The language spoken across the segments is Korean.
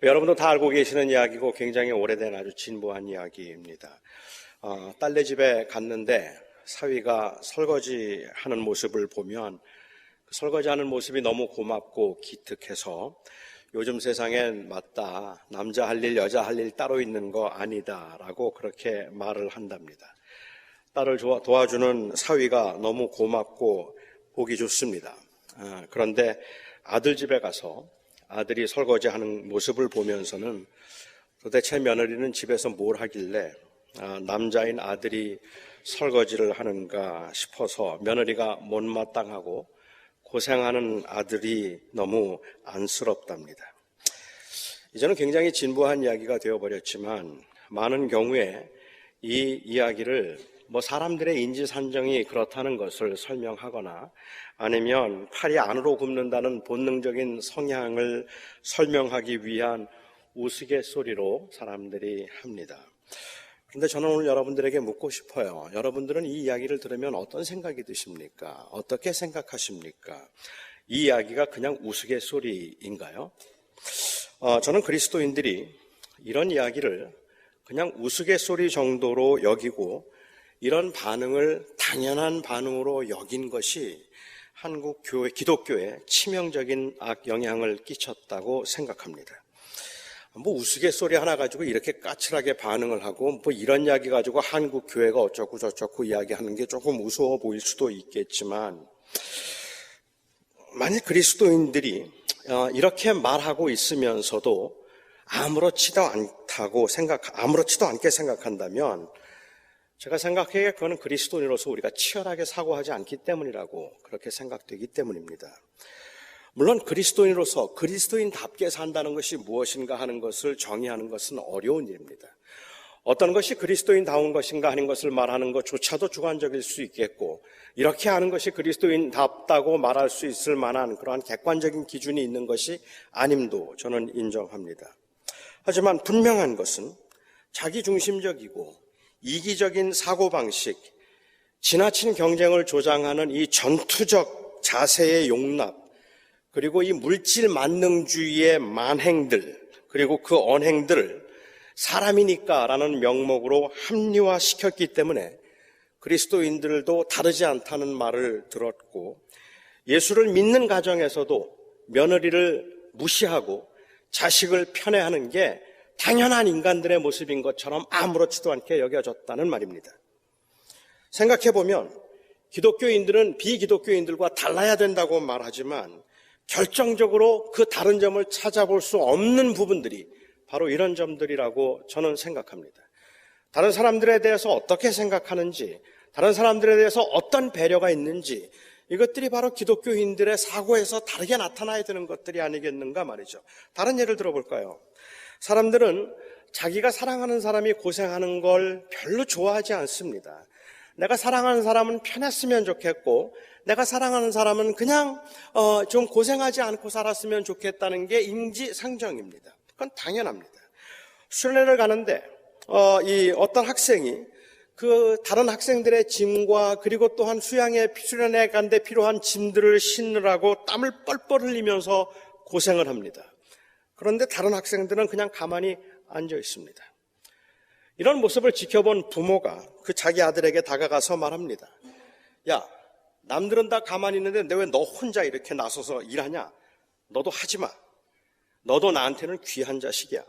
여러분도 다 알고 계시는 이야기고 굉장히 오래된 아주 진부한 이야기입니다. 딸네 집에 갔는데 사위가 설거지하는 모습을 보면 설거지하는 모습이 너무 고맙고 기특해서 요즘 세상엔 맞다, 남자 할 일, 여자 할 일 따로 있는 거 아니다 라고 그렇게 말을 한답니다. 딸을 도와주는 사위가 너무 고맙고 보기 좋습니다. 그런데 아들 집에 가서 아들이 설거지하는 모습을 보면서는 도대체 며느리는 집에서 뭘 하길래 남자인 아들이 설거지를 하는가 싶어서 며느리가 못마땅하고 고생하는 아들이 너무 안쓰럽답니다. 이제는 굉장히 진부한 이야기가 되어버렸지만 많은 경우에 이 이야기를 사람들의 인지산정이 그렇다는 것을 설명하거나 아니면 팔이 안으로 굽는다는 본능적인 성향을 설명하기 위한 우스갯소리로 사람들이 합니다. 그런데 저는 오늘 여러분들에게 묻고 싶어요. 여러분들은 이 이야기를 들으면 어떤 생각이 드십니까? 어떻게 생각하십니까? 이 이야기가 그냥 우스갯소리인가요? 저는 그리스도인들이 이런 이야기를 그냥 우스갯소리 정도로 여기고 이런 반응을 당연한 반응으로 여긴 것이 한국 교회, 기독교에 치명적인 악영향을 끼쳤다고 생각합니다. 우스갯소리 하나 가지고 이렇게 까칠하게 반응을 하고 이런 이야기 가지고 한국 교회가 어쩌고 저쩌고 이야기하는 게 조금 우스워 보일 수도 있겠지만 만일 그리스도인들이 이렇게 말하고 있으면서도 아무렇지도 않게 생각한다면 제가 생각하기에 그거는 그리스도인으로서 우리가 치열하게 사고하지 않기 때문이라고 그렇게 생각되기 때문입니다. 물론 그리스도인으로서 그리스도인답게 산다는 것이 무엇인가 하는 것을 정의하는 것은 어려운 일입니다. 어떤 것이 그리스도인다운 것인가 하는 것을 말하는 것조차도 주관적일 수 있겠고 이렇게 하는 것이 그리스도인답다고 말할 수 있을 만한 그러한 객관적인 기준이 있는 것이 아님도 저는 인정합니다. 하지만 분명한 것은 자기중심적이고 이기적인 사고방식, 지나친 경쟁을 조장하는 이 전투적 자세의 용납, 그리고 이 물질 만능주의의 만행들, 그리고 그 언행들을 사람이니까라는 명목으로 합리화시켰기 때문에 그리스도인들도 다르지 않다는 말을 들었고 예수를 믿는 가정에서도 며느리를 무시하고 자식을 편애하는 게 당연한 인간들의 모습인 것처럼 아무렇지도 않게 여겨졌다는 말입니다. 생각해보면 기독교인들은 비기독교인들과 달라야 된다고 말하지만 결정적으로 그 다른 점을 찾아볼 수 없는 부분들이 바로 이런 점들이라고 저는 생각합니다. 다른 사람들에 대해서 어떻게 생각하는지, 다른 사람들에 대해서 어떤 배려가 있는지 이것들이 바로 기독교인들의 사고에서 다르게 나타나야 되는 것들이 아니겠는가 말이죠. 다른 예를 들어볼까요? 사람들은 자기가 사랑하는 사람이 고생하는 걸 별로 좋아하지 않습니다. 내가 사랑하는 사람은 편했으면 좋겠고 내가 사랑하는 사람은 그냥 좀 고생하지 않고 살았으면 좋겠다는 게 인지상정입니다. 그건 당연합니다. 수련회를 가는데 어떤 학생이 그 다른 학생들의 짐과 그리고 또한 수련회 가는데 필요한 짐들을 싣느라고 땀을 뻘뻘 흘리면서 고생을 합니다. 그런데 다른 학생들은 그냥 가만히 앉아 있습니다. 이런 모습을 지켜본 부모가 그 자기 아들에게 다가가서 말합니다. 야, 남들은 다 가만히 있는데 왜 너 혼자 이렇게 나서서 일하냐? 너도 하지 마. 너도 나한테는 귀한 자식이야.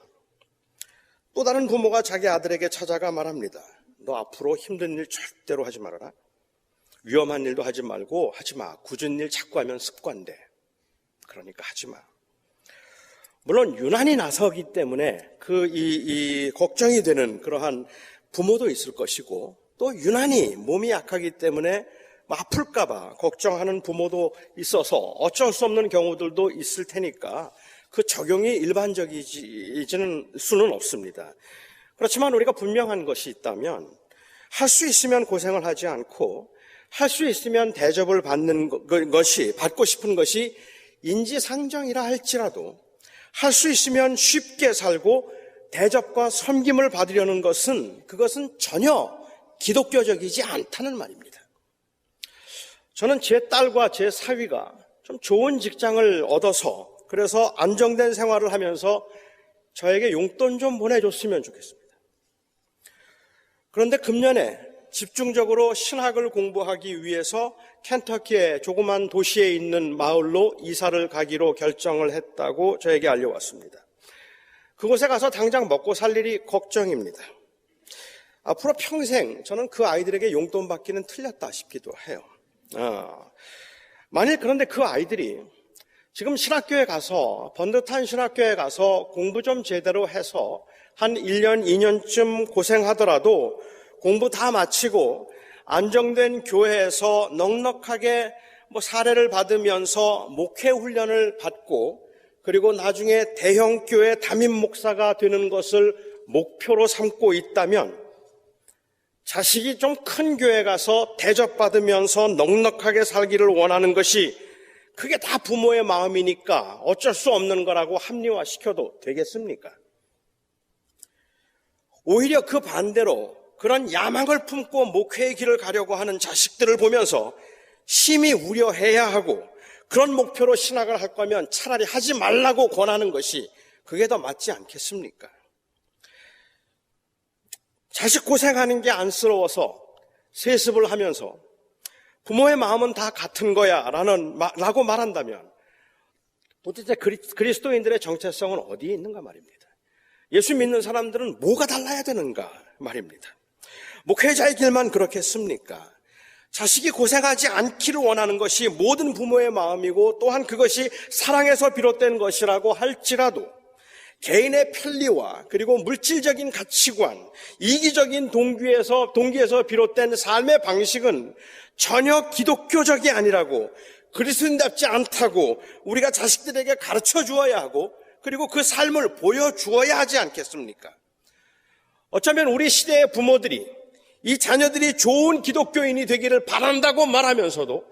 또 다른 부모가 자기 아들에게 찾아가 말합니다. 너 앞으로 힘든 일 절대로 하지 말아라. 위험한 일도 하지 말고 하지 마. 굳은 일 자꾸 하면 습관돼. 그러니까 하지 마. 물론 유난히 나서기 때문에 걱정이 되는 그러한 부모도 있을 것이고 또 유난히 몸이 약하기 때문에 아플까봐 걱정하는 부모도 있어서 어쩔 수 없는 경우들도 있을 테니까 그 적용이 일반적이지는 수는 없습니다. 그렇지만 우리가 분명한 것이 있다면 할 수 있으면 고생을 하지 않고 할 수 있으면 대접을 받고 싶은 것이 인지상정이라 할지라도 할 수 있으면 쉽게 살고 대접과 섬김을 받으려는 그것은 전혀 기독교적이지 않다는 말입니다. 저는 제 딸과 제 사위가 좀 좋은 직장을 얻어서 그래서 안정된 생활을 하면서 저에게 용돈 좀 보내줬으면 좋겠습니다. 그런데 금년에 집중적으로 신학을 공부하기 위해서 켄터키의 조그만 도시에 있는 마을로 이사를 가기로 결정을 했다고 저에게 알려왔습니다. 그곳에 가서 당장 먹고 살 일이 걱정입니다. 앞으로 평생 저는 그 아이들에게 용돈 받기는 틀렸다 싶기도 해요. 만일 그런데 그 아이들이 지금 신학교에 가서, 번듯한 신학교에 가서 공부 좀 제대로 해서 한 1년, 2년쯤 고생하더라도 공부 다 마치고 안정된 교회에서 넉넉하게 사례를 받으면서 목회 훈련을 받고 그리고 나중에 대형 교회 담임 목사가 되는 것을 목표로 삼고 있다면 자식이 좀 큰 교회 가서 대접받으면서 넉넉하게 살기를 원하는 것이 그게 다 부모의 마음이니까 어쩔 수 없는 거라고 합리화시켜도 되겠습니까? 오히려 그 반대로 그런 야망을 품고 목회의 길을 가려고 하는 자식들을 보면서 심히 우려해야 하고 그런 목표로 신학을 할 거면 차라리 하지 말라고 권하는 것이 그게 더 맞지 않겠습니까? 자식 고생하는 게 안쓰러워서 세습을 하면서 부모의 마음은 다 같은 거야 라고 말한다면 도대체 그리스도인들의 정체성은 어디에 있는가 말입니다. 예수 믿는 사람들은 뭐가 달라야 되는가 말입니다. 목회자의 길만 그렇겠습니까? 자식이 고생하지 않기를 원하는 것이 모든 부모의 마음이고 또한 그것이 사랑에서 비롯된 것이라고 할지라도 개인의 편리와 그리고 물질적인 가치관, 이기적인 동기에서 비롯된 삶의 방식은 전혀 기독교적이 아니라고, 그리스도인답지 않다고 우리가 자식들에게 가르쳐 주어야 하고 그리고 그 삶을 보여주어야 하지 않겠습니까? 어쩌면 우리 시대의 부모들이 이 자녀들이 좋은 기독교인이 되기를 바란다고 말하면서도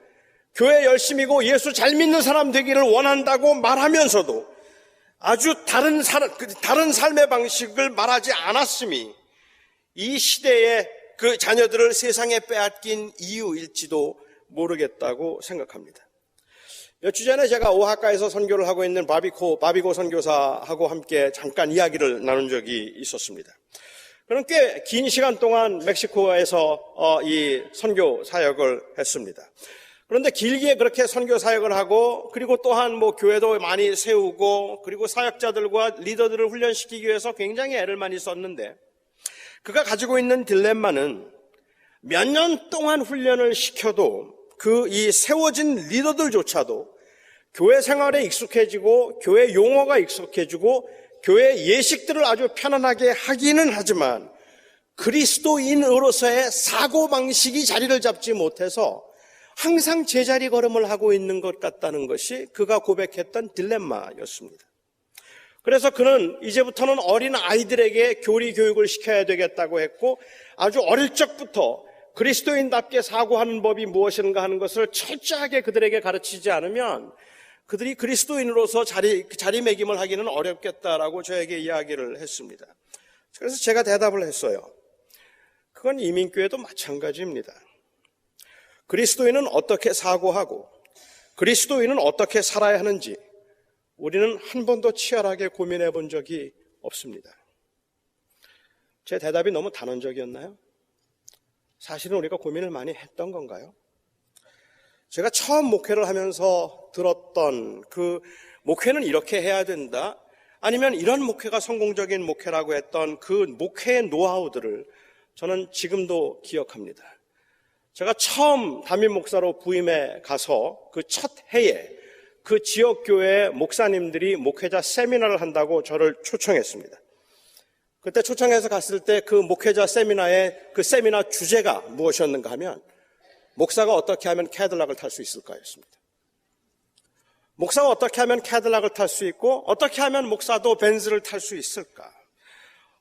교회 열심이고 예수 잘 믿는 사람 되기를 원한다고 말하면서도 아주 다른 삶의 방식을 말하지 않았음이 이 시대의 그 자녀들을 세상에 빼앗긴 이유일지도 모르겠다고 생각합니다. 몇 주 전에 제가 오하카에서 선교를 하고 있는 바비고 선교사하고 함께 잠깐 이야기를 나눈 적이 있었습니다. 그는 꽤 긴 시간 동안 멕시코에서 이 선교 사역을 했습니다. 그런데 길게 그렇게 선교 사역을 하고 그리고 또한 교회도 많이 세우고 그리고 사역자들과 리더들을 훈련시키기 위해서 굉장히 애를 많이 썼는데 그가 가지고 있는 딜레마는 몇 년 동안 훈련을 시켜도 이 세워진 리더들조차도 교회 생활에 익숙해지고 교회 용어가 익숙해지고 교회 예식들을 아주 편안하게 하기는 하지만 그리스도인으로서의 사고방식이 자리를 잡지 못해서 항상 제자리 걸음을 하고 있는 것 같다는 것이 그가 고백했던 딜레마였습니다. 그래서 그는 이제부터는 어린 아이들에게 교리 교육을 시켜야 되겠다고 했고 아주 어릴 적부터 그리스도인답게 사고하는 법이 무엇인가 하는 것을 철저하게 그들에게 가르치지 않으면 그들이 그리스도인으로서 자리매김을 하기는 어렵겠다라고 저에게 이야기를 했습니다. 그래서 제가 대답을 했어요. 그건 이민교회도 마찬가지입니다. 그리스도인은 어떻게 사고하고 그리스도인은 어떻게 살아야 하는지 우리는 한 번도 치열하게 고민해 본 적이 없습니다. 제 대답이 너무 단언적이었나요? 사실은 우리가 고민을 많이 했던 건가요? 제가 처음 목회를 하면서 들었던 그 목회는 이렇게 해야 된다, 아니면 이런 목회가 성공적인 목회라고 했던 그 목회의 노하우들을 저는 지금도 기억합니다. 제가 처음 담임 목사로 부임해 가서 그 첫 해에 그 지역교회 목사님들이 목회자 세미나를 한다고 저를 초청했습니다. 그때 초청해서 갔을 때 그 목회자 세미나의 그 세미나 주제가 무엇이었는가 하면 목사가 어떻게 하면 캐딜락을 탈 수 있을까였습니다. 목사가 어떻게 하면 캐딜락을 탈 수 있고 어떻게 하면 목사도 벤츠를 탈 수 있을까?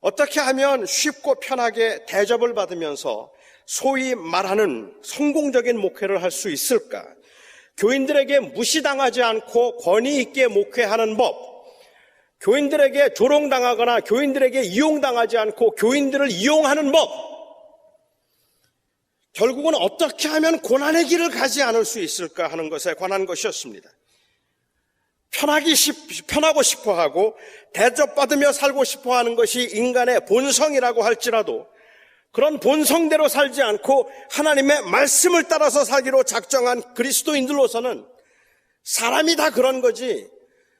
어떻게 하면 쉽고 편하게 대접을 받으면서 소위 말하는 성공적인 목회를 할 수 있을까? 교인들에게 무시당하지 않고 권위 있게 목회하는 법, 교인들에게 조롱당하거나 교인들에게 이용당하지 않고 교인들을 이용하는 법, 결국은 어떻게 하면 고난의 길을 가지 않을 수 있을까 하는 것에 관한 것이었습니다. 편하고 싶어 하고 대접받으며 살고 싶어 하는 것이 인간의 본성이라고 할지라도 그런 본성대로 살지 않고 하나님의 말씀을 따라서 살기로 작정한 그리스도인들로서는 사람이 다 그런 거지,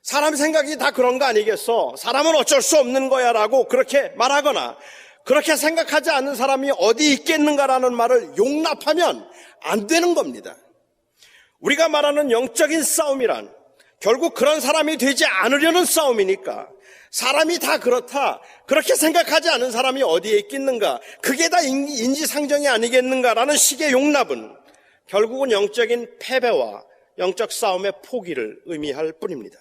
사람 생각이 다 그런 거 아니겠어, 사람은 어쩔 수 없는 거야 라고 그렇게 말하거나 그렇게 생각하지 않는 사람이 어디 있겠는가라는 말을 용납하면 안 되는 겁니다. 우리가 말하는 영적인 싸움이란 결국 그런 사람이 되지 않으려는 싸움이니까 사람이 다 그렇다, 그렇게 생각하지 않은 사람이 어디에 있겠는가, 그게 다 인지상정이 아니겠는가라는 식의 용납은 결국은 영적인 패배와 영적 싸움의 포기를 의미할 뿐입니다.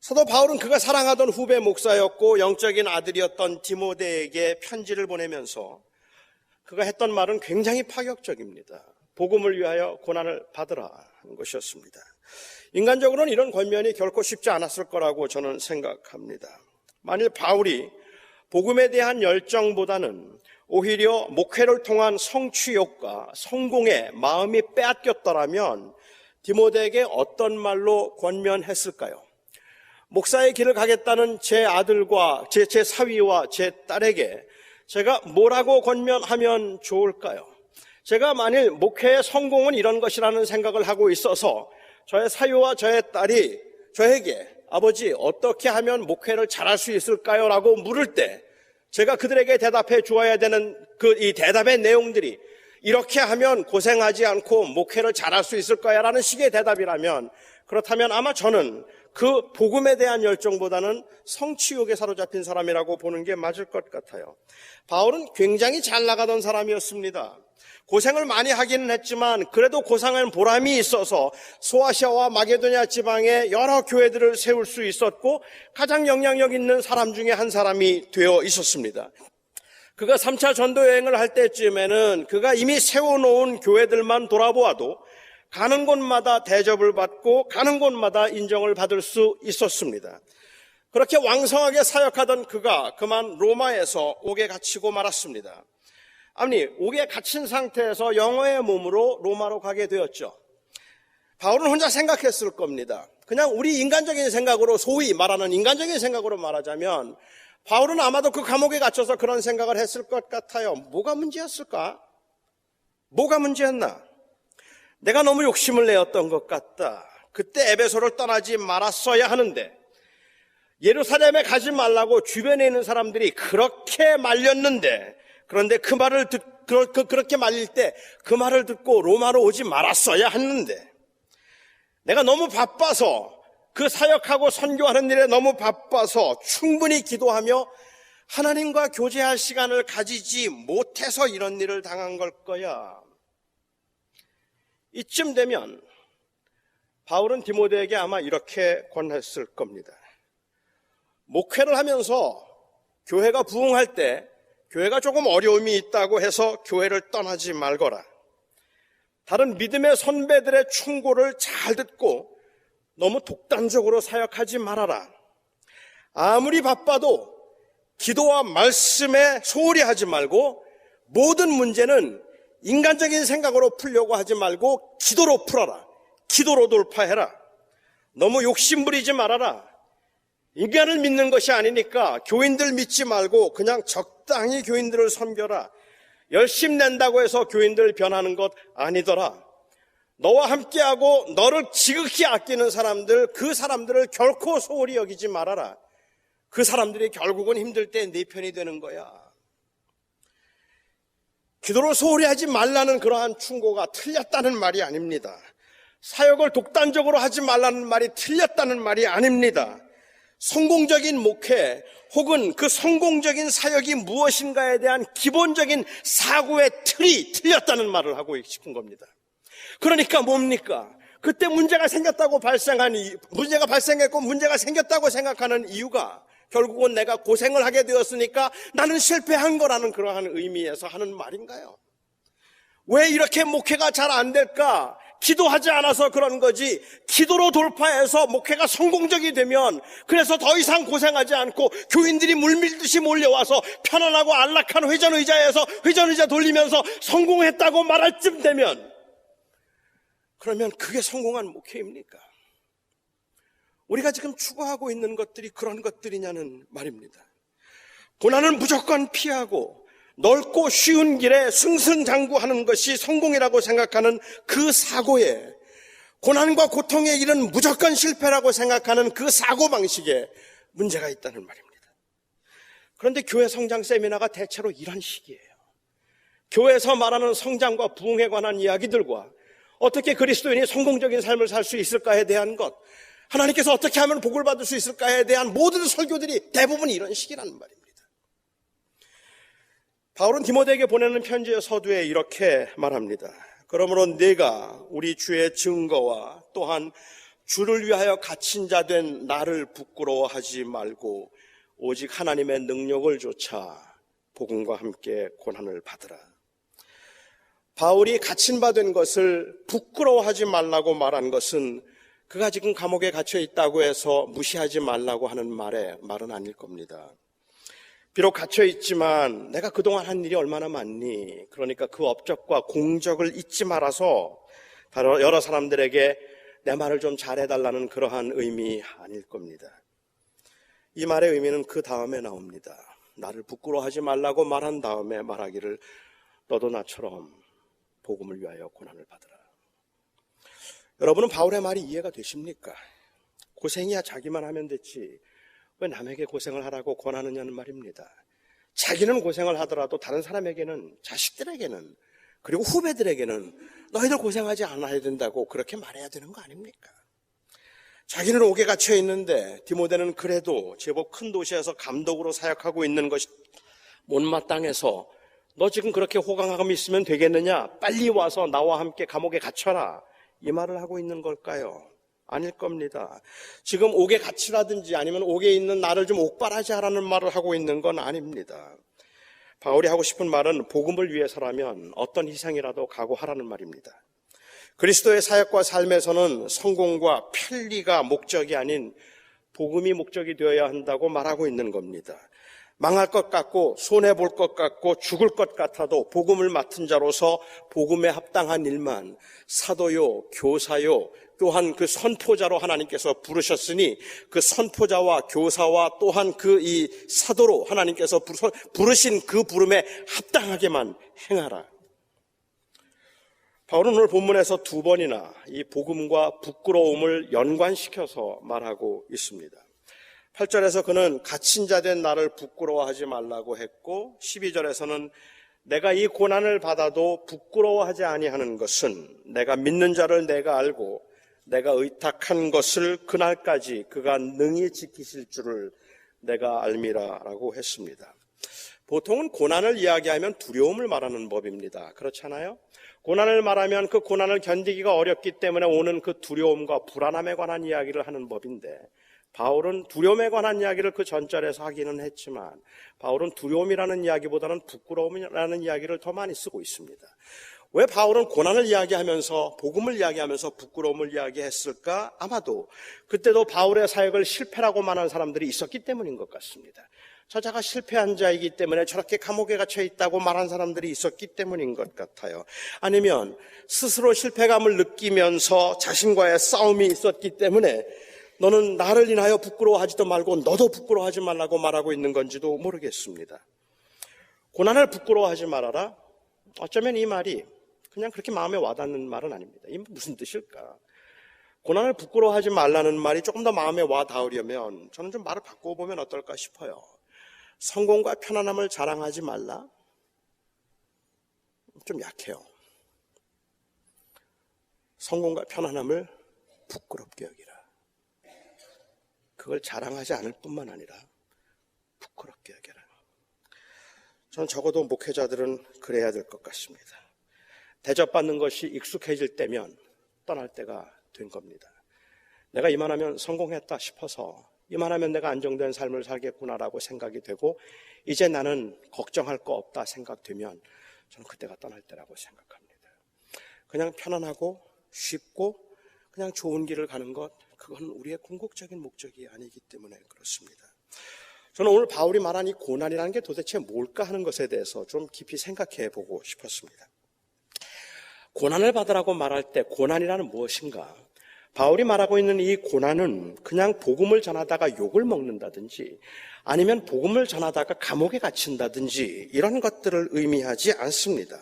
사도 바울은 그가 사랑하던 후배 목사였고 영적인 아들이었던 디모데에게 편지를 보내면서 그가 했던 말은 굉장히 파격적입니다. 복음을 위하여 고난을 받으라 하는 것이었습니다. 인간적으로는 이런 권면이 결코 쉽지 않았을 거라고 저는 생각합니다. 만일 바울이 복음에 대한 열정보다는 오히려 목회를 통한 성취욕과 성공에 마음이 빼앗겼더라면 디모데에게 어떤 말로 권면했을까요? 목사의 길을 가겠다는 제 아들과 제 사위와 제 딸에게 제가 뭐라고 권면하면 좋을까요? 제가 만일 목회의 성공은 이런 것이라는 생각을 하고 있어서 저의 사위와 저의 딸이 저에게 아버지 어떻게 하면 목회를 잘할 수 있을까요? 라고 물을 때 제가 그들에게 대답해 주어야 되는 이 대답의 내용들이 이렇게 하면 고생하지 않고 목회를 잘할 수 있을 거야 라는 식의 대답이라면, 그렇다면 아마 저는 그 복음에 대한 열정보다는 성취욕에 사로잡힌 사람이라고 보는 게 맞을 것 같아요. 바울은 굉장히 잘 나가던 사람이었습니다. 고생을 많이 하기는 했지만 그래도 고생한 보람이 있어서 소아시아와 마게도냐 지방에 여러 교회들을 세울 수 있었고 가장 영향력 있는 사람 중에 한 사람이 되어 있었습니다. 그가 3차 전도 여행을 할 때쯤에는 그가 이미 세워놓은 교회들만 돌아보아도 가는 곳마다 대접을 받고 가는 곳마다 인정을 받을 수 있었습니다. 그렇게 왕성하게 사역하던 그가 그만 로마에서 옥에 갇히고 말았습니다. 아니, 옥에 갇힌 상태에서 영어의 몸으로 로마로 가게 되었죠. 바울은 혼자 생각했을 겁니다. 그냥 우리 인간적인 생각으로, 소위 말하는 인간적인 생각으로 말하자면 바울은 아마도 그 감옥에 갇혀서 그런 생각을 했을 것 같아요. 뭐가 문제였을까? 뭐가 문제였나? 내가 너무 욕심을 내었던 것 같다. 그때 에베소를 떠나지 말았어야 하는데 예루살렘에 가지 말라고 주변에 있는 사람들이 그렇게 말렸는데, 그런데 그 말을 그렇게 말릴 때 그 말을 듣고 로마로 오지 말았어야 했는데, 내가 너무 바빠서 그 사역하고 선교하는 일에 너무 바빠서 충분히 기도하며 하나님과 교제할 시간을 가지지 못해서 이런 일을 당한 걸 거야. 이쯤 되면 바울은 디모데에게 아마 이렇게 권했을 겁니다. 목회를 하면서 교회가 부흥할 때 교회가 조금 어려움이 있다고 해서 교회를 떠나지 말거라. 다른 믿음의 선배들의 충고를 잘 듣고 너무 독단적으로 사역하지 말아라. 아무리 바빠도 기도와 말씀에 소홀히 하지 말고 모든 문제는 인간적인 생각으로 풀려고 하지 말고 기도로 풀어라. 기도로 돌파해라. 너무 욕심부리지 말아라. 인간을 믿는 것이 아니니까 교인들 믿지 말고 그냥 적당히 교인들을 섬겨라. 열심 낸다고 해서 교인들 변하는 것 아니더라. 너와 함께하고 너를 지극히 아끼는 사람들, 그 사람들을 결코 소홀히 여기지 말아라. 그 사람들이 결국은 힘들 때 네 편이 되는 거야. 기도로 소홀히 하지 말라는 그러한 충고가 틀렸다는 말이 아닙니다. 사역을 독단적으로 하지 말라는 말이 틀렸다는 말이 아닙니다. 성공적인 목회 혹은 그 성공적인 사역이 무엇인가에 대한 기본적인 사고의 틀이 틀렸다는 말을 하고 싶은 겁니다. 그러니까 뭡니까? 그때 문제가 생겼고 문제가 생겼다고 생각하는 이유가 결국은 내가 고생을 하게 되었으니까 나는 실패한 거라는 그러한 의미에서 하는 말인가요? 왜 이렇게 목회가 잘 안 될까? 기도하지 않아서 그런 거지. 기도로 돌파해서 목회가 성공적이 되면 그래서 더 이상 고생하지 않고 교인들이 물밀듯이 몰려와서 편안하고 안락한 회전의자에서 회전의자 돌리면서 성공했다고 말할 쯤 되면, 그러면 그게 성공한 목회입니까? 우리가 지금 추구하고 있는 것들이 그런 것들이냐는 말입니다. 고난은 무조건 피하고 넓고 쉬운 길에 승승장구하는 것이 성공이라고 생각하는 그 사고에, 고난과 고통의 일은 무조건 실패라고 생각하는 그 사고방식에 문제가 있다는 말입니다. 그런데 교회 성장 세미나가 대체로 이런 식이에요. 교회에서 말하는 성장과 부흥에 관한 이야기들과 어떻게 그리스도인이 성공적인 삶을 살 수 있을까에 대한 것, 하나님께서 어떻게 하면 복을 받을 수 있을까에 대한 모든 설교들이 대부분 이런 식이라는 말입니다. 바울은 디모데에게 보내는 편지의 서두에 이렇게 말합니다. 그러므로 네가 우리 주의 증거와 또한 주를 위하여 갇힌 자 된 나를 부끄러워하지 말고 오직 하나님의 능력을 조차 복음과 함께 고난을 받으라. 바울이 갇힌 바 된 것을 부끄러워하지 말라고 말한 것은 그가 지금 감옥에 갇혀 있다고 해서 무시하지 말라고 하는 말은 아닐 겁니다. 비록 갇혀 있지만 내가 그동안 한 일이 얼마나 많니? 그러니까 그 업적과 공적을 잊지 말아서 여러 사람들에게 내 말을 좀 잘해달라는 그러한 의미 아닐 겁니다. 이 말의 의미는 그 다음에 나옵니다. 나를 부끄러워하지 말라고 말한 다음에 말하기를 너도 나처럼 복음을 위하여 고난을 받으라. 여러분은 바울의 말이 이해가 되십니까? 고생이야 자기만 하면 됐지 왜 남에게 고생을 하라고 권하느냐는 말입니다. 자기는 고생을 하더라도 다른 사람에게는, 자식들에게는, 그리고 후배들에게는 너희들 고생하지 않아야 된다고 그렇게 말해야 되는 거 아닙니까? 자기는 옥에 갇혀 있는데 디모데는 그래도 제법 큰 도시에서 감독으로 사역하고 있는 것이 못마땅해서 너 지금 그렇게 호강하고 있으면 되겠느냐? 빨리 와서 나와 함께 감옥에 갇혀라. 이 말을 하고 있는 걸까요? 아닐 겁니다. 지금 옥에 갇히라든지 아니면 옥에 있는 나를 좀 옥발하지 하라는 말을 하고 있는 건 아닙니다. 바울이 하고 싶은 말은 복음을 위해서라면 어떤 희생이라도 각오하라는 말입니다. 그리스도의 사역과 삶에서는 성공과 편리가 목적이 아닌 복음이 목적이 되어야 한다고 말하고 있는 겁니다. 망할 것 같고 손해볼 것 같고 죽을 것 같아도 복음을 맡은 자로서 복음에 합당한 일만, 사도요, 교사요, 또한 그 선포자로 하나님께서 부르셨으니 그 선포자와 교사와 또한 그 이 사도로 하나님께서 부르신 그 부름에 합당하게만 행하라. 바울은 오늘 본문에서 두 번이나 이 복음과 부끄러움을 연관시켜서 말하고 있습니다. 8절에서 그는 갇힌 자 된 나를 부끄러워하지 말라고 했고 12절에서는 내가 이 고난을 받아도 부끄러워하지 아니하는 것은 내가 믿는 자를 내가 알고 내가 의탁한 것을 그날까지 그가 능히 지키실 줄을 내가 알미라라고 했습니다. 보통은 고난을 이야기하면 두려움을 말하는 법입니다. 그렇잖아요? 고난을 말하면 그 고난을 견디기가 어렵기 때문에 오는 그 두려움과 불안함에 관한 이야기를 하는 법인데 바울은 두려움에 관한 이야기를 그 전절에서 하기는 했지만 바울은 두려움이라는 이야기보다는 부끄러움이라는 이야기를 더 많이 쓰고 있습니다. 왜 바울은 고난을 이야기하면서 복음을 이야기하면서 부끄러움을 이야기했을까? 아마도 그때도 바울의 사역을 실패라고 말하는 사람들이 있었기 때문인 것 같습니다. 저자가 실패한 자이기 때문에 저렇게 감옥에 갇혀 있다고 말한 사람들이 있었기 때문인 것 같아요. 아니면 스스로 실패감을 느끼면서 자신과의 싸움이 있었기 때문에 너는 나를 인하여 부끄러워하지도 말고 너도 부끄러워하지 말라고 말하고 있는 건지도 모르겠습니다. 고난을 부끄러워하지 말아라? 어쩌면 이 말이 그냥 그렇게 마음에 와닿는 말은 아닙니다. 이 무슨 뜻일까? 고난을 부끄러워하지 말라는 말이 조금 더 마음에 와닿으려면 저는 좀 말을 바꿔보면 어떨까 싶어요. 성공과 편안함을 자랑하지 말라? 좀 약해요. 성공과 편안함을 부끄럽게 여기라. 그걸 자랑하지 않을 뿐만 아니라 부끄럽게 여겨라. 저는 적어도 목회자들은 그래야 될 것 같습니다. 대접받는 것이 익숙해질 때면 떠날 때가 된 겁니다. 내가 이만하면 성공했다 싶어서 이만하면 내가 안정된 삶을 살겠구나라고 생각이 되고 이제 나는 걱정할 거 없다 생각되면 저는 그때가 떠날 때라고 생각합니다. 그냥 편안하고 쉽고 그냥 좋은 길을 가는 것, 그건 우리의 궁극적인 목적이 아니기 때문에 그렇습니다. 저는 오늘 바울이 말한 이 고난이라는 게 도대체 뭘까 하는 것에 대해서 좀 깊이 생각해 보고 싶었습니다. 고난을 받으라고 말할 때 고난이라는 무엇인가? 바울이 말하고 있는 이 고난은 그냥 복음을 전하다가 욕을 먹는다든지 아니면 복음을 전하다가 감옥에 갇힌다든지 이런 것들을 의미하지 않습니다.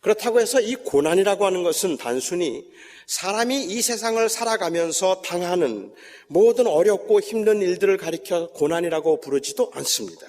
그렇다고 해서 이 고난이라고 하는 것은 단순히 사람이 이 세상을 살아가면서 당하는 모든 어렵고 힘든 일들을 가리켜 고난이라고 부르지도 않습니다.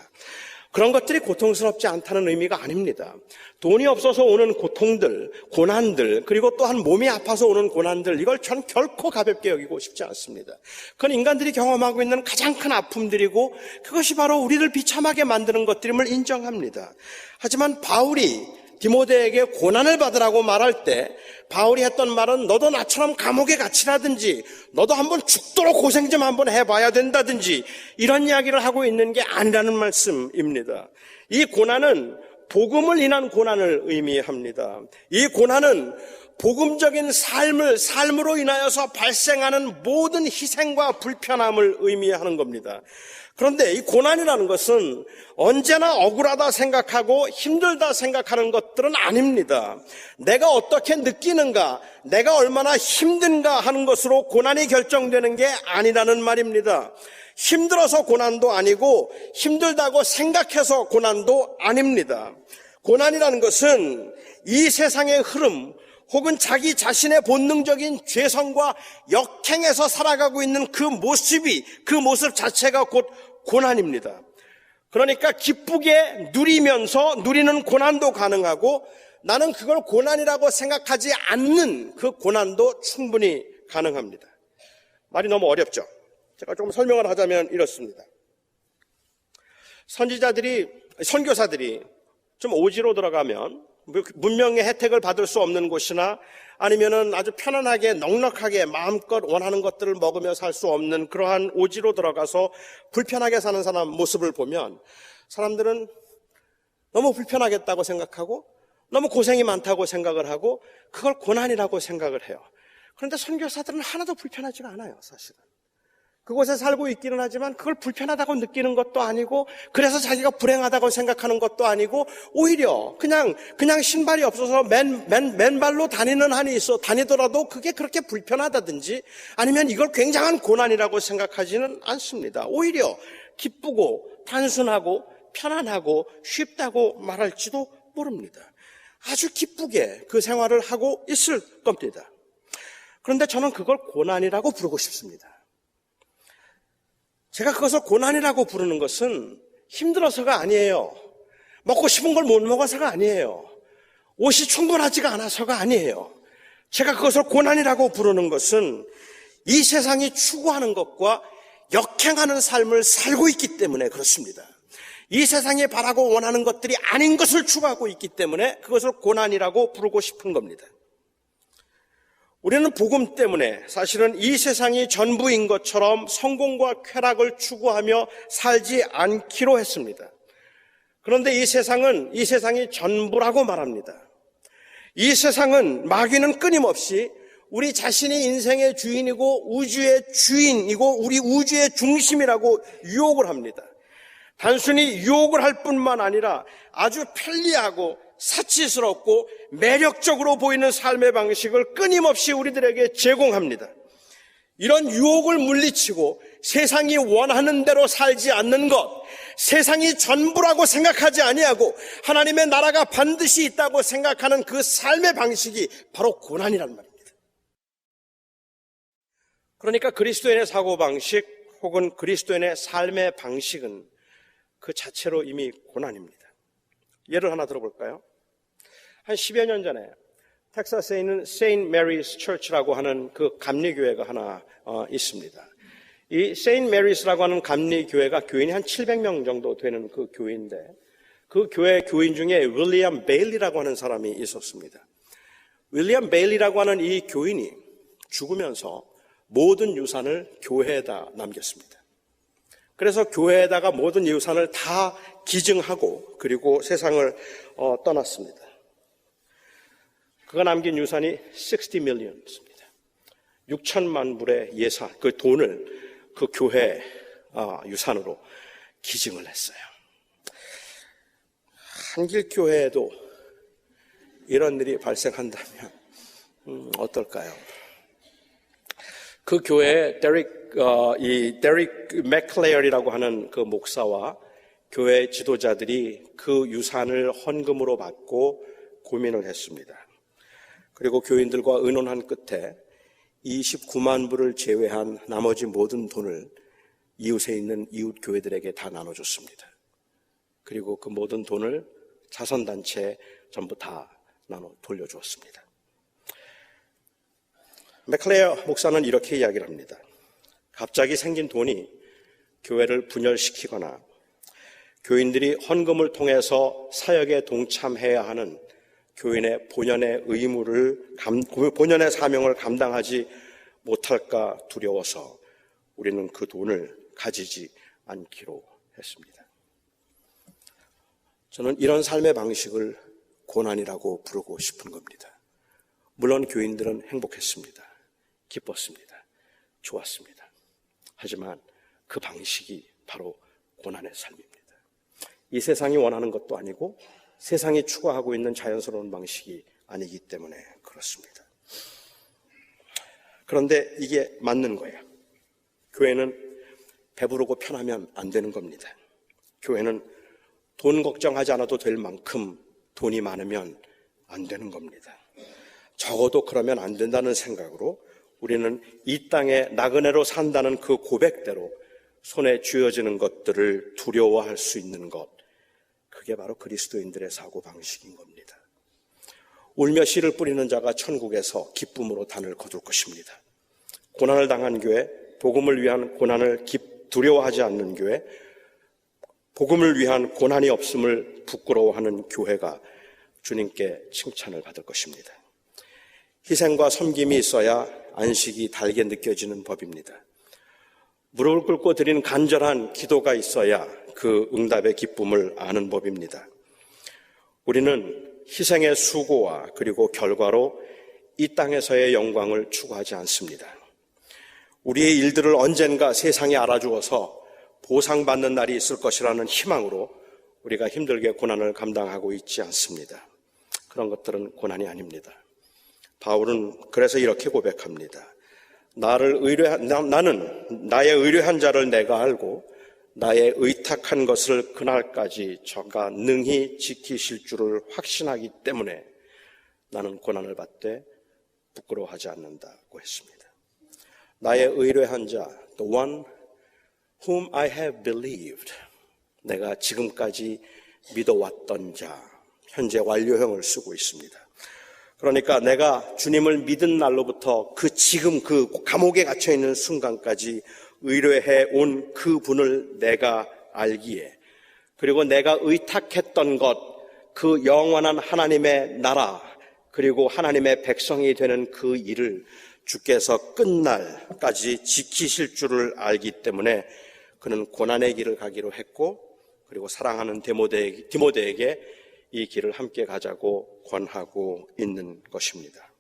그런 것들이 고통스럽지 않다는 의미가 아닙니다. 돈이 없어서 오는 고통들, 고난들, 그리고 또한 몸이 아파서 오는 고난들, 이걸 전 결코 가볍게 여기고 싶지 않습니다. 그건 인간들이 경험하고 있는 가장 큰 아픔들이고 그것이 바로 우리를 비참하게 만드는 것들임을 인정합니다. 하지만 바울이 디모데에게 고난을 받으라고 말할 때 바울이 했던 말은 너도 나처럼 감옥에 갇히라든지 너도 한번 죽도록 고생 좀 한번 해봐야 된다든지 이런 이야기를 하고 있는 게 아니라는 말씀입니다. 이 고난은 복음을 인한 고난을 의미합니다. 이 고난은 복음적인 삶으로 인하여서 발생하는 모든 희생과 불편함을 의미하는 겁니다. 그런데 이 고난이라는 것은 언제나 억울하다 생각하고 힘들다 생각하는 것들은 아닙니다. 내가 어떻게 느끼는가, 내가 얼마나 힘든가 하는 것으로 고난이 결정되는 게 아니라는 말입니다. 힘들어서 고난도 아니고 힘들다고 생각해서 고난도 아닙니다. 고난이라는 것은 이 세상의 흐름 혹은 자기 자신의 본능적인 죄성과 역행해서 살아가고 있는 그 모습 자체가 곧 고난입니다. 그러니까 기쁘게 누리는 고난도 가능하고 나는 그걸 고난이라고 생각하지 않는 그 고난도 충분히 가능합니다. 말이 너무 어렵죠? 제가 조금 설명을 하자면 이렇습니다. 선교사들이 좀 오지로 들어가면 문명의 혜택을 받을 수 없는 곳이나 아니면은 아주 편안하게 넉넉하게 마음껏 원하는 것들을 먹으며 살 수 없는 그러한 오지로 들어가서 불편하게 사는 사람 모습을 보면 사람들은 너무 불편하겠다고 생각하고 너무 고생이 많다고 생각을 하고 그걸 고난이라고 생각을 해요. 그런데 선교사들은 하나도 불편하지가 않아요, 사실은. 그곳에 살고 있기는 하지만 그걸 불편하다고 느끼는 것도 아니고 그래서 자기가 불행하다고 생각하는 것도 아니고 오히려 그냥 신발이 없어서 맨발로 다니는 한이 있어 다니더라도 그게 그렇게 불편하다든지 아니면 이걸 굉장한 고난이라고 생각하지는 않습니다. 오히려 기쁘고 단순하고 편안하고 쉽다고 말할지도 모릅니다. 아주 기쁘게 그 생활을 하고 있을 겁니다. 그런데 저는 그걸 고난이라고 부르고 싶습니다. 제가 그것을 고난이라고 부르는 것은 힘들어서가 아니에요. 먹고 싶은 걸 못 먹어서가 아니에요. 옷이 충분하지가 않아서가 아니에요. 제가 그것을 고난이라고 부르는 것은 이 세상이 추구하는 것과 역행하는 삶을 살고 있기 때문에 그렇습니다. 이 세상이 바라고 원하는 것들이 아닌 것을 추구하고 있기 때문에 그것을 고난이라고 부르고 싶은 겁니다. 우리는 복음 때문에 사실은 이 세상이 전부인 것처럼 성공과 쾌락을 추구하며 살지 않기로 했습니다. 그런데 이 세상이 전부라고 말합니다. 이 세상은 마귀는 끊임없이 우리 자신이 인생의 주인이고 우주의 주인이고 우리 우주의 중심이라고 유혹을 합니다. 단순히 유혹을 할 뿐만 아니라 아주 편리하고 사치스럽고 매력적으로 보이는 삶의 방식을 끊임없이 우리들에게 제공합니다. 이런 유혹을 물리치고 세상이 원하는 대로 살지 않는 것, 세상이 전부라고 생각하지 아니하고 하나님의 나라가 반드시 있다고 생각하는 그 삶의 방식이 바로 고난이란 말입니다. 그러니까 그리스도인의 사고방식 혹은 그리스도인의 삶의 방식은 그 자체로 이미 고난입니다. 예를 하나 들어볼까요? 한 10여 년 전에 텍사스에 있는 세인트 메리스 처치라고 하는 그 감리교회가 하나 있습니다. 이 세인트 메리스라고 하는 감리교회가 교인이 한 700명 정도 되는 그 교회인데 그 교회 교인 중에 윌리엄 베일리라고 하는 사람이 있었습니다. 윌리엄 베일리라고 하는 이 교인이 죽으면서 모든 유산을 교회에다 남겼습니다. 그래서 교회에다가 모든 유산을 다 기증하고 그리고 세상을 떠났습니다. 그가 남긴 유산이 60 million입니다. 6천만 불의 예산, 그 돈을 그 교회 유산으로 기증을 했어요. 한길교회에도 이런 일이 발생한다면 어떨까요? 그 교회에 데릭 맥클레어이라고 하는 그 목사와 교회 지도자들이 그 유산을 헌금으로 받고 고민을 했습니다. 그리고 교인들과 의논한 끝에 29만 불을 제외한 나머지 모든 돈을 이웃에 있는 이웃 교회들에게 다 나눠줬습니다. 그리고 그 모든 돈을 자선단체에 전부 다 나눠 돌려주었습니다. 맥클레어 목사는 이렇게 이야기를 합니다. 갑자기 생긴 돈이 교회를 분열시키거나 교인들이 헌금을 통해서 사역에 동참해야 하는 교인의 본연의 본연의 사명을 감당하지 못할까 두려워서 우리는 그 돈을 가지지 않기로 했습니다. 저는 이런 삶의 방식을 고난이라고 부르고 싶은 겁니다. 물론 교인들은 행복했습니다. 기뻤습니다. 좋았습니다. 하지만 그 방식이 바로 고난의 삶입니다. 이 세상이 원하는 것도 아니고 세상이 추구하고 있는 자연스러운 방식이 아니기 때문에 그렇습니다. 그런데 이게 맞는 거예요. 교회는 배부르고 편하면 안 되는 겁니다. 교회는 돈 걱정하지 않아도 될 만큼 돈이 많으면 안 되는 겁니다. 적어도 그러면 안 된다는 생각으로 우리는 이 땅에 나그네로 산다는 그 고백대로 손에 쥐어지는 것들을 두려워할 수 있는 것, 그게 바로 그리스도인들의 사고방식인 겁니다. 울며 씨를 뿌리는 자가 천국에서 기쁨으로 단을 거둘 것입니다. 고난을 당한 교회, 복음을 위한 고난을 두려워하지 않는 교회, 복음을 위한 고난이 없음을 부끄러워하는 교회가 주님께 칭찬을 받을 것입니다. 희생과 섬김이 있어야 안식이 달게 느껴지는 법입니다. 무릎을 꿇고 드리는 간절한 기도가 있어야 그 응답의 기쁨을 아는 법입니다. 우리는 희생의 수고와 그리고 결과로 이 땅에서의 영광을 추구하지 않습니다. 우리의 일들을 언젠가 세상에 알아주어서 보상받는 날이 있을 것이라는 희망으로 우리가 힘들게 고난을 감당하고 있지 않습니다. 그런 것들은 고난이 아닙니다. 바울은 그래서 이렇게 고백합니다. 나는 나의 의뢰한 자를 내가 알고 나의 의탁한 것을 그날까지 저가 능히 지키실 줄을 확신하기 때문에 나는 고난을 받되 부끄러워하지 않는다고 했습니다. 나의 의뢰한 자, the one whom I have believed, 내가 지금까지 믿어왔던 자, 현재 완료형을 쓰고 있습니다. 그러니까 내가 주님을 믿은 날로부터 지금 그 감옥에 갇혀있는 순간까지 의뢰해 온 그 분을 내가 알기에, 그리고 내가 의탁했던 것, 그 영원한 하나님의 나라, 그리고 하나님의 백성이 되는 그 일을 주께서 끝날까지 지키실 줄을 알기 때문에 그는 고난의 길을 가기로 했고, 그리고 사랑하는 디모데에게 이 길을 함께 가자고 권하고 있는 것입니다.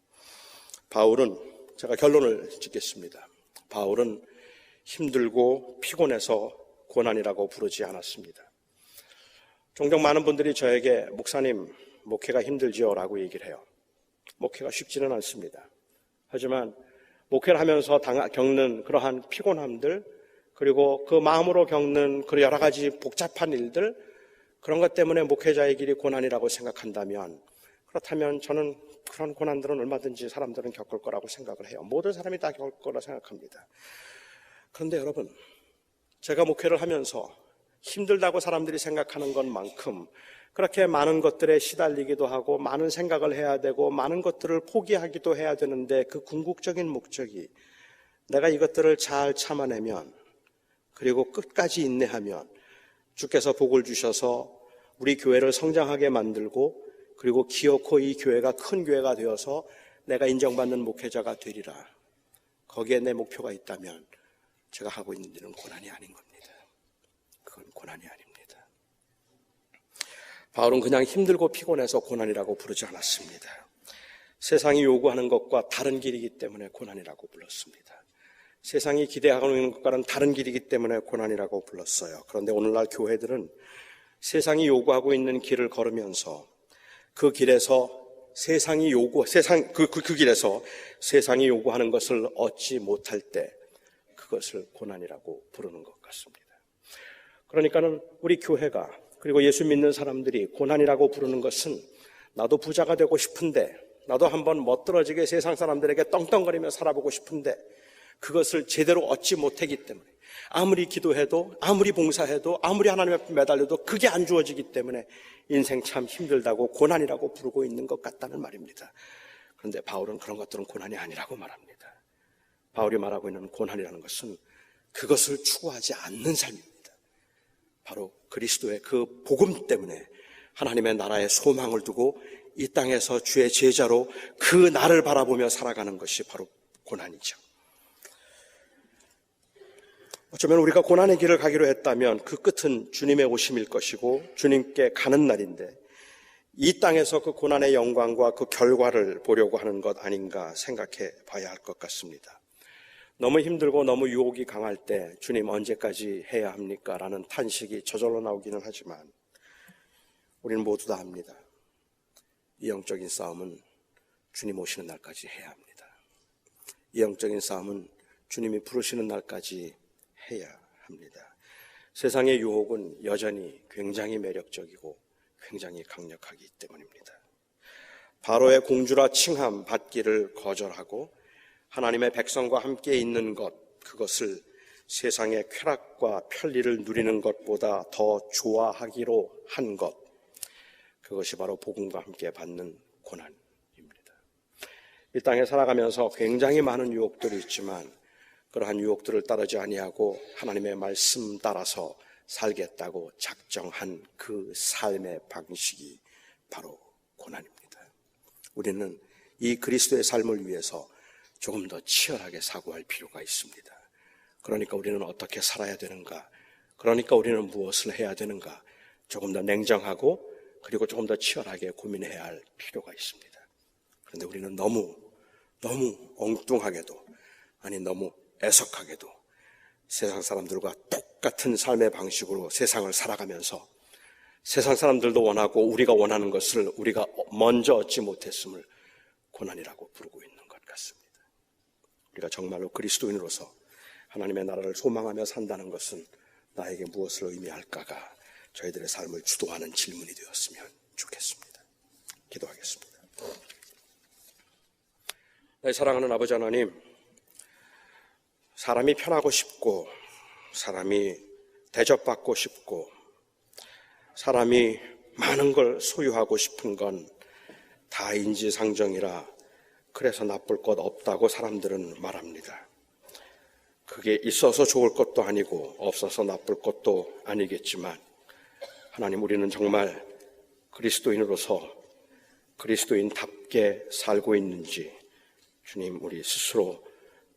바울은, 제가 결론을 짓겠습니다. 바울은 힘들고 피곤해서 고난이라고 부르지 않았습니다. 종종 많은 분들이 저에게 목사님, 목회가 힘들지요? 라고 얘기를 해요. 목회가 쉽지는 않습니다. 하지만 목회를 하면서 겪는 그러한 피곤함들, 그리고 그 마음으로 겪는 그 여러 가지 복잡한 일들, 그런 것 때문에 목회자의 길이 고난이라고 생각한다면, 그렇다면 저는 그런 고난들은 얼마든지 사람들은 겪을 거라고 생각을 해요. 모든 사람이 다 겪을 거라 생각합니다. 그런데 여러분, 제가 목회를 하면서 힘들다고 사람들이 생각하는 것만큼 그렇게 많은 것들에 시달리기도 하고 많은 생각을 해야 되고 많은 것들을 포기하기도 해야 되는데, 그 궁극적인 목적이 내가 이것들을 잘 참아내면, 그리고 끝까지 인내하면 주께서 복을 주셔서 우리 교회를 성장하게 만들고, 그리고 기어코 이 교회가 큰 교회가 되어서 내가 인정받는 목회자가 되리라. 거기에 내 목표가 있다면 제가 하고 있는 일은 고난이 아닌 겁니다. 그건 고난이 아닙니다. 바울은 그냥 힘들고 피곤해서 고난이라고 부르지 않았습니다. 세상이 요구하는 것과 다른 길이기 때문에 고난이라고 불렀습니다. 세상이 기대하고 있는 것과는 다른 길이기 때문에 고난이라고 불렀어요. 그런데 오늘날 교회들은 세상이 요구하고 있는 길을 걸으면서 그 길에서 세상이 요구하는 것을 얻지 못할 때 그것을 고난이라고 부르는 것 같습니다. 그러니까는 우리 교회가, 그리고 예수 믿는 사람들이 고난이라고 부르는 것은 나도 부자가 되고 싶은데, 나도 한번 멋들어지게 세상 사람들에게 떵떵거리며 살아보고 싶은데 그것을 제대로 얻지 못하기 때문에, 아무리 기도해도, 아무리 봉사해도, 아무리 하나님 앞에 매달려도 그게 안 주어지기 때문에 인생 참 힘들다고 고난이라고 부르고 있는 것 같다는 말입니다. 그런데 바울은 그런 것들은 고난이 아니라고 말합니다. 바울이 말하고 있는 고난이라는 것은 그것을 추구하지 않는 삶입니다. 바로 그리스도의 그 복음 때문에 하나님의 나라에 소망을 두고 이 땅에서 주의 제자로 그 날을 바라보며 살아가는 것이 바로 고난이죠. 어쩌면 우리가 고난의 길을 가기로 했다면 그 끝은 주님의 오심일 것이고 주님께 가는 날인데, 이 땅에서 그 고난의 영광과 그 결과를 보려고 하는 것 아닌가 생각해 봐야 할 것 같습니다. 너무 힘들고 너무 유혹이 강할 때 주님 언제까지 해야 합니까? 라는 탄식이 저절로 나오기는 하지만 우리는 모두 다 압니다. 이 영적인 싸움은 주님 오시는 날까지 해야 합니다. 이 영적인 싸움은 주님이 부르시는 날까지 해야 합니다. 세상의 유혹은 여전히 굉장히 매력적이고 굉장히 강력하기 때문입니다. 바로의 공주라 칭함 받기를 거절하고 하나님의 백성과 함께 있는 것, 그것을 세상의 쾌락과 편리를 누리는 것보다 더 좋아하기로 한 것, 그것이 바로 복음과 함께 받는 고난입니다. 이 땅에 살아가면서 굉장히 많은 유혹들이 있지만 그러한 유혹들을 따르지 아니하고 하나님의 말씀 따라서 살겠다고 작정한 그 삶의 방식이 바로 고난입니다. 우리는 이 그리스도의 삶을 위해서 조금 더 치열하게 사고할 필요가 있습니다. 그러니까 우리는 어떻게 살아야 되는가? 그러니까 우리는 무엇을 해야 되는가? 조금 더 냉정하고 그리고 조금 더 치열하게 고민해야 할 필요가 있습니다. 그런데 우리는 너무 엉뚱하게도, 아니 너무 애석하게도 세상 사람들과 똑같은 삶의 방식으로 세상을 살아가면서 세상 사람들도 원하고 우리가 원하는 것을 우리가 먼저 얻지 못했음을 고난이라고 부르고 있는 것 같습니다. 우리가 정말로 그리스도인으로서 하나님의 나라를 소망하며 산다는 것은 나에게 무엇을 의미할까가 저희들의 삶을 주도하는 질문이 되었으면 좋겠습니다. 기도하겠습니다. 나의 사랑하는 아버지 하나님, 사람이 편하고 싶고 사람이 대접받고 싶고 사람이 많은 걸 소유하고 싶은 건 다 인지상정이라 그래서 나쁠 것 없다고 사람들은 말합니다. 그게 있어서 좋을 것도 아니고 없어서 나쁠 것도 아니겠지만 하나님, 우리는 정말 그리스도인으로서 그리스도인답게 살고 있는지 주님, 우리 스스로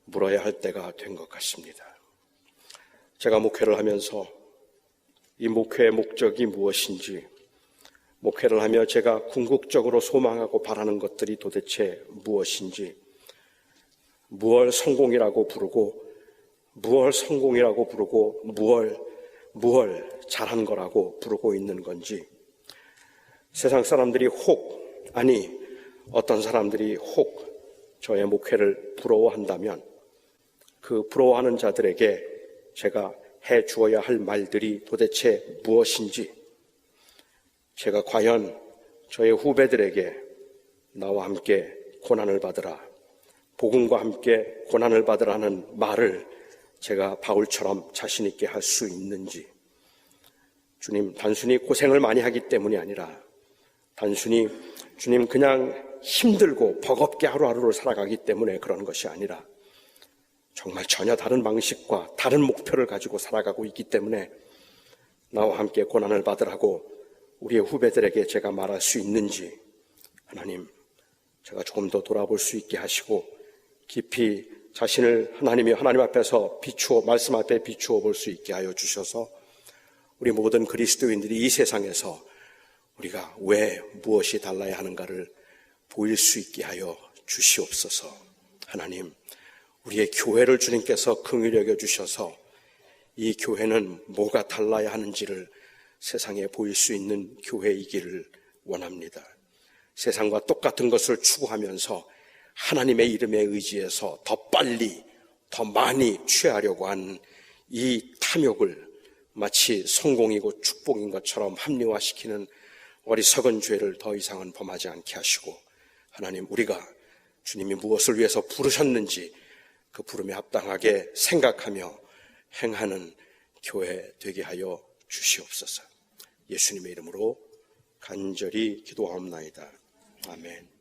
물어야 할 때가 된 것 같습니다. 제가 목회를 하면서 이 목회의 목적이 무엇인지, 목회를 하며 제가 궁극적으로 소망하고 바라는 것들이 도대체 무엇인지, 무엇 성공이라고 부르고 무엇 잘한 거라고 부르고 있는 건지, 세상 사람들이 어떤 사람들이 저의 목회를 부러워한다면 그 부러워하는 자들에게 제가 해 주어야 할 말들이 도대체 무엇인지, 제가 과연 저의 후배들에게 나와 함께 고난을 받으라, 복음과 함께 고난을 받으라는 말을 제가 바울처럼 자신 있게 할 수 있는지, 주님, 단순히 고생을 많이 하기 때문이 아니라 단순히 주님 그냥 힘들고 버겁게 하루하루를 살아가기 때문에 그런 것이 아니라 정말 전혀 다른 방식과 다른 목표를 가지고 살아가고 있기 때문에 나와 함께 고난을 받으라고 우리의 후배들에게 제가 말할 수 있는지, 하나님, 제가 조금 더 돌아볼 수 있게 하시고 깊이 자신을 하나님 앞에서 말씀 앞에 비추어 볼 수 있게 하여 주셔서 우리 모든 그리스도인들이 이 세상에서 우리가 왜 무엇이 달라야 하는가를 보일 수 있게 하여 주시옵소서. 하나님, 우리의 교회를 주님께서 긍휼히 여겨 주셔서 이 교회는 뭐가 달라야 하는지를 세상에 보일 수 있는 교회이기를 원합니다. 세상과 똑같은 것을 추구하면서 하나님의 이름에 의지해서 더 빨리, 더 많이 취하려고 하는 이 탐욕을 마치 성공이고 축복인 것처럼 합리화시키는 어리석은 죄를 더 이상은 범하지 않게 하시고, 하나님, 우리가 주님이 무엇을 위해서 부르셨는지 그 부름에 합당하게 생각하며 행하는 교회 되게 하여 주시옵소서. 예수님의 이름으로 간절히 기도하옵나이다. 아멘.